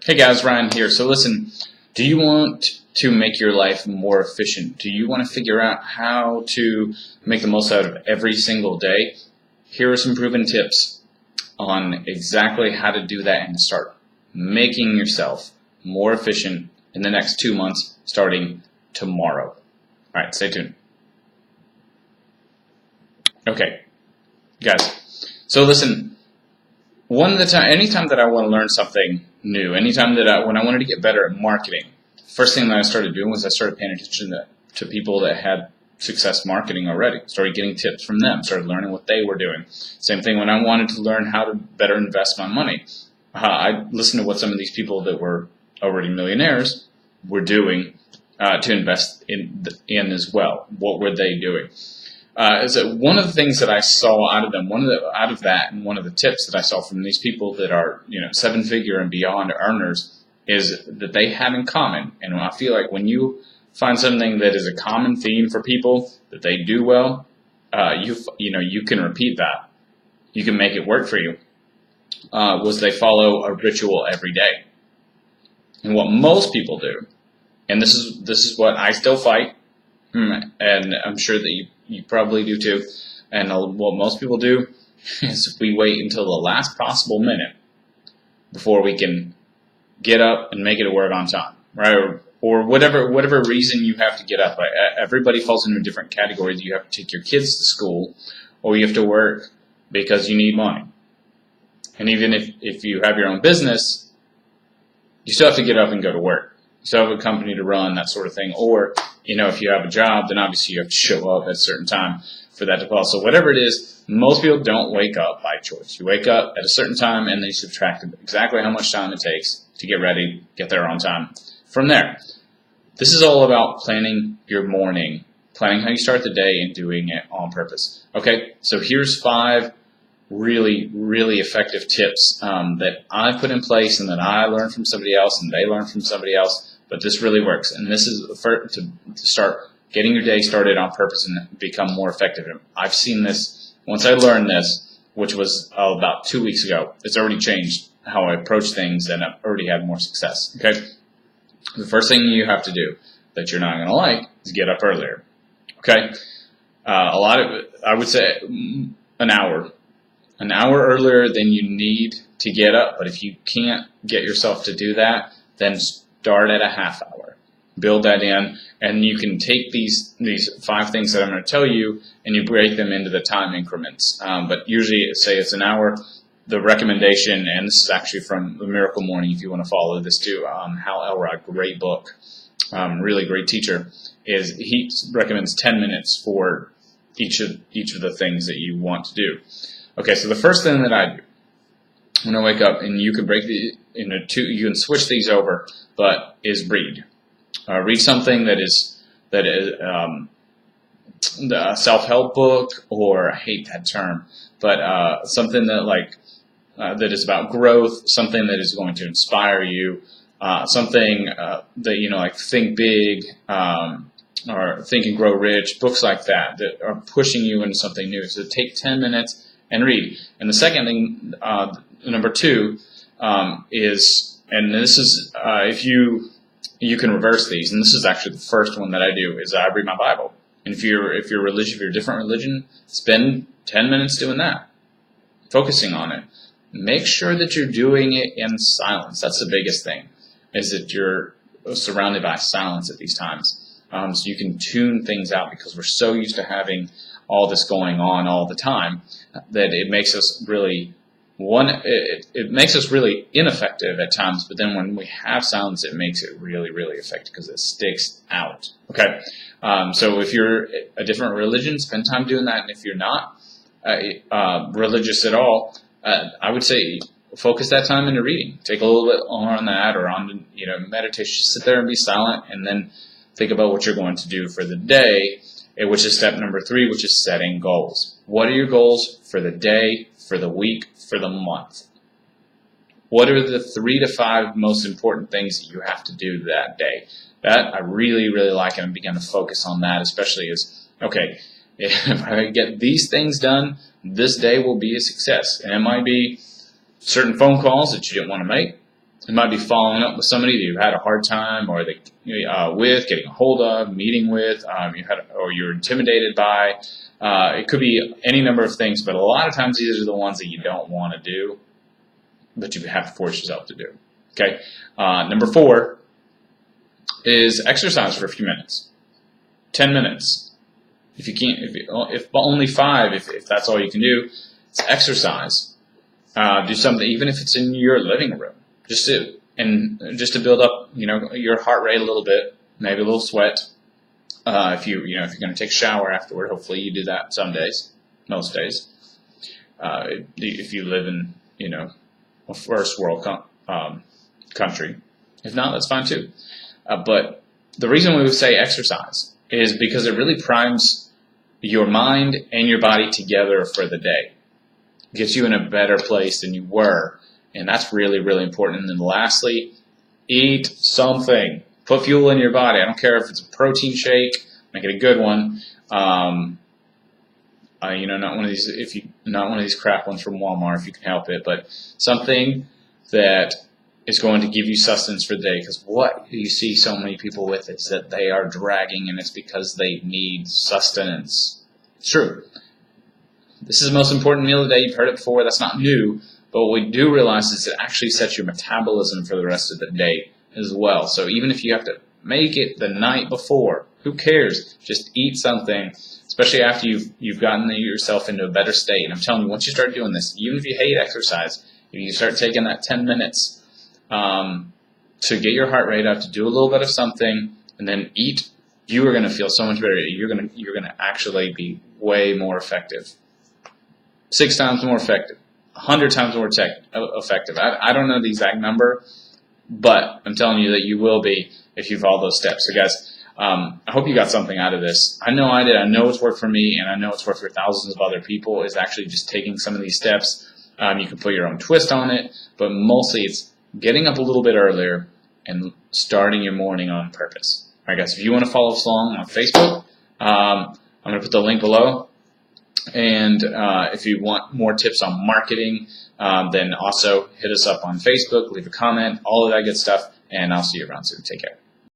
Hey guys, Ryan here. So listen, do you want to make your life more efficient? Do you want to figure out how to make the most out of every single day? Here are some proven tips on exactly how to do that and to start making yourself more efficient in the next 2 months starting tomorrow. All right, stay tuned. Okay, guys. So listen, anytime that I want to learn something new, anytime that when I wanted to get better at marketing, first thing that I started doing was I started paying attention to people that had success marketing already. Started getting tips from them. Started learning what they were doing. Same thing when I wanted to learn how to better invest my money. I listened to what some of these people that were already millionaires were doing to invest in as well. What were they doing? Is that one of the things that I saw out of them, one of the tips that I saw from these people that are, 7-figure and beyond earners, is that they have in common. And I feel like when you find something that is a common theme for people that they do well, you can repeat that. You can make it work for you. Was they follow a ritual every day. And what most people do, and this is what I still fight, and I'm sure that you probably do too. And what most people do is we wait until the last possible minute before we can get up and make it to work on time, right? Or whatever reason you have to get up. Everybody falls into different categories. You have to take your kids to school, or you have to work because you need money. And even if you have your own business, you still have to get up and go to work. You still have a company to run, that sort of thing. Or, if you have a job, then obviously you have to show up at a certain time for that to fall. So whatever it is, most people don't wake up by choice. You wake up at a certain time and they subtract exactly how much time it takes to get ready, get there on time. From there, this is all about planning your morning, planning how you start the day and doing it on purpose. Okay, so here's 5 really, really effective tips that I put in place and that I learned from somebody else and they learned from somebody else, but this really works. And this is to start getting your day started on purpose and become more effective. And I've seen this, once I learned this, which was about 2 weeks ago, it's already changed how I approach things and I've already had more success. Okay, the first thing you have to do that you're not going to like is get up earlier. Okay, I would say an hour earlier than you need to get up. But if you can't get yourself to do that, then start at a half hour. Build that in, and you can take these 5 things that I'm going to tell you, and you break them into the time increments. But usually, say it's an hour. The recommendation, and this is actually from The Miracle Morning, if you want to follow this too, Hal Elrod, great book, really great teacher, is he recommends 10 minutes for each of the things that you want to do. Okay, so the first thing that I do when I wake up, and you can break it into 2, you can switch these over, but is read. Read something that is a self-help book, or I hate that term, but something that that is about growth, something that is going to inspire you, something that like Think Big, or Think and Grow Rich, books like that are pushing you into something new. So take 10 minutes and read. And the second thing, number 2, is, and this is if you can reverse these, and this is actually the first one that I do, is I read my Bible. And if you're a different religion, spend 10 minutes doing that, focusing on it. Make sure that you're doing it in silence. That's the biggest thing, is that you're surrounded by silence at these times. So you can tune things out, because we're so used to having all this going on all the time that it makes us really it makes us really ineffective at times. But then when we have silence, it makes it really, really effective, because it sticks out. Okay, so if you're a different religion, spend time doing that. And if you're not religious at all, I would say focus that time into reading. Take a little bit more on that, or on meditation. Just sit there and be silent, and then think about what you're going to do for the day, which is step number 3, which is setting goals. What are your goals for the day, for the week, for the month? What are the 3 to 5 most important things that you have to do that day? That I really, really like, and I began to focus on that, especially as, okay, if I get these things done, this day will be a success. And it might be certain phone calls that you didn't want to make. It might be following up with somebody that you've had a hard time, or with getting a hold of, meeting with, or you're intimidated by. It could be any number of things, but a lot of times these are the ones that you don't want to do, but you have to force yourself to do. Okay. Number 4 is exercise for a few minutes, 10 minutes. If you can't, if only 5, if that's all you can do, it's exercise. Do something, even if it's in your living room, just to build up, your heart rate a little bit, maybe a little sweat. If you're going to take a shower afterward, hopefully you do that some days, most days. If you live in, a first world country, if not, that's fine too. But the reason we would say exercise is because it really primes your mind and your body together for the day. Gets you in a better place than you were. And that's really, really important. And then lastly, eat something. Put fuel in your body. I don't care if it's a protein shake. Make it a good one. Not one of these crap ones from Walmart if you can help it, but something that is going to give you sustenance for the day. Because what you see so many people with is that they are dragging, and it's because they need sustenance. It's true. This is the most important meal of the day. You've heard it before. That's not new. But what we do realize is it actually sets your metabolism for the rest of the day as well. So even if you have to make it the night before, who cares? Just eat something, especially after you've gotten yourself into a better state. And I'm telling you, once you start doing this, even if you hate exercise, if you start taking that 10 minutes to get your heart rate up, to do a little bit of something, and then eat, you are going to feel so much better. You're going to actually be way more effective. 6 times more effective. 100 times more effective. I don't know the exact number, but I'm telling you that you will be if you follow those steps. So guys, I hope you got something out of this. I know I did. I know it's worked for me, and I know it's worked for thousands of other people, is actually just taking some of these steps. You can put your own twist on it, but mostly it's getting up a little bit earlier and starting your morning on purpose. All right, guys, if you want to follow us along on Facebook, I'm going to put the link below. And if you want more tips on marketing, then also hit us up on Facebook, leave a comment, all of that good stuff, and I'll see you around soon. Take care.